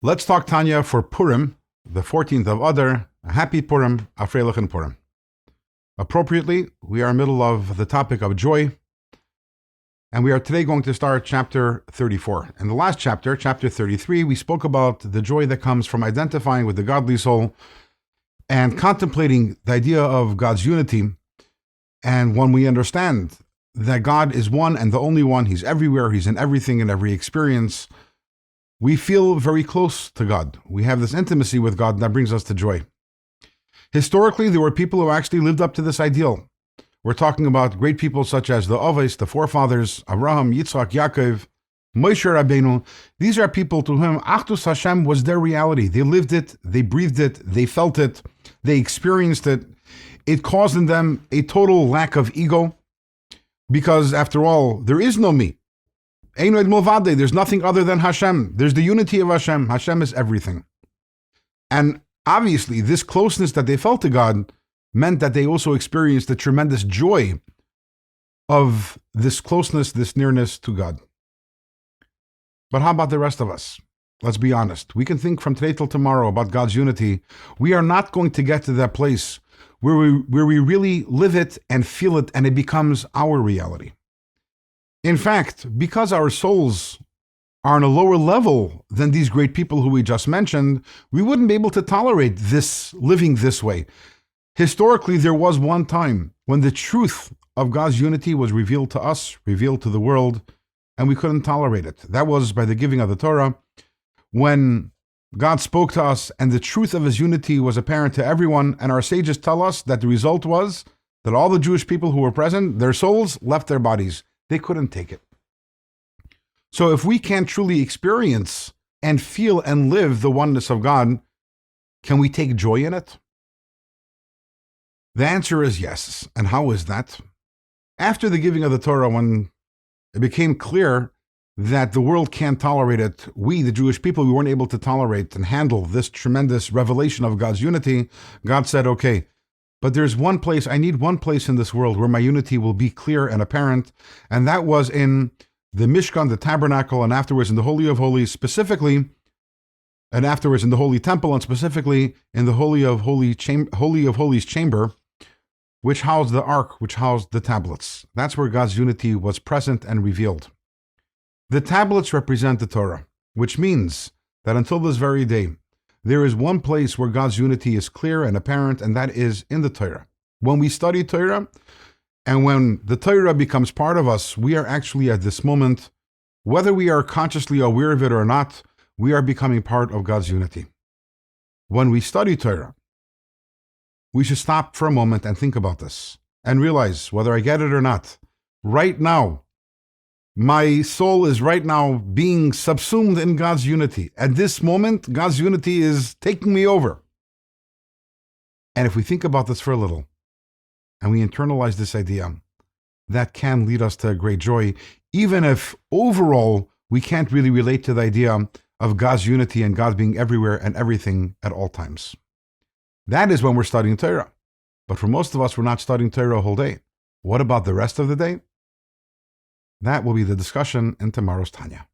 Let's talk Tanya for Purim, the 14th of Adar. A happy Purim, a freilichen Purim. Appropriately, we are in the middle of the topic of joy, and we are today going to start chapter 34. In the last chapter, chapter 33, we spoke about the joy that comes from identifying with the godly soul and contemplating the idea of God's unity. And when we understand that God is one and the only one, He's everywhere, He's in everything, in every experience, we feel very close to God. We have this intimacy with God that brings us to joy. Historically, there were people who actually lived up to this ideal. We're talking about great people such as the Conveys, the forefathers, Abraham, Yitzchak, Yaakov, Moshe Rabbeinu. These are people to whom Achdus Hashem was their reality. They lived it, they breathed it, they felt it, they experienced it. It caused in them a total lack of ego, because after all, there is no me. There's nothing other than Hashem. There's the unity of Hashem. Hashem is everything. And obviously, this closeness that they felt to God meant that they also experienced the tremendous joy of this closeness, this nearness to God. But how about the rest of us? Let's be honest. We can think from today till tomorrow about God's unity. We are not going to get to that place where we really live it and feel it, and it becomes our reality. In fact, because our souls are on a lower level than these great people who we just mentioned, we wouldn't be able to tolerate this living this way. Historically, there was one time when the truth of God's unity was revealed to us, revealed to the world, and we couldn't tolerate it. That was by the giving of the Torah, when God spoke to us and the truth of His unity was apparent to everyone, and our sages tell us that the result was that all the Jewish people who were present, their souls left their bodies. They couldn't take it. So if we can't truly experience and feel and live the oneness of God, can we take joy in it? The answer is yes. And how is that? After the giving of the Torah, when it became clear that the world can't tolerate it, we, the Jewish people, we weren't able to tolerate and handle this tremendous revelation of God's unity. God said, okay, but there's one place, I need one place in this world where my unity will be clear and apparent, and that was in the Mishkan, the tabernacle, and afterwards in the Holy of Holies specifically, and afterwards in the Holy Temple, and specifically in the Holy of Holies chamber, which housed the Ark, which housed the tablets. That's where God's unity was present and revealed. The tablets represent the Torah, which means that until this very day, there is one place where God's unity is clear and apparent, and that is in the Torah. When we study Torah, and when the Torah becomes part of us, we are actually at this moment, whether we are consciously aware of it or not, we are becoming part of God's unity. When we study Torah, we should stop for a moment and think about this, and realize, whether I get it or not, right now, my soul is right now being subsumed in God's unity. At this moment, God's unity is taking me over. And if we think about this for a little, and we internalize this idea, that can lead us to great joy, even if overall we can't really relate to the idea of God's unity and God being everywhere and everything at all times. That is when we're studying Torah. But for most of us, we're not studying Torah a whole day. What about the rest of the day? That will be the discussion in tomorrow's Tanya.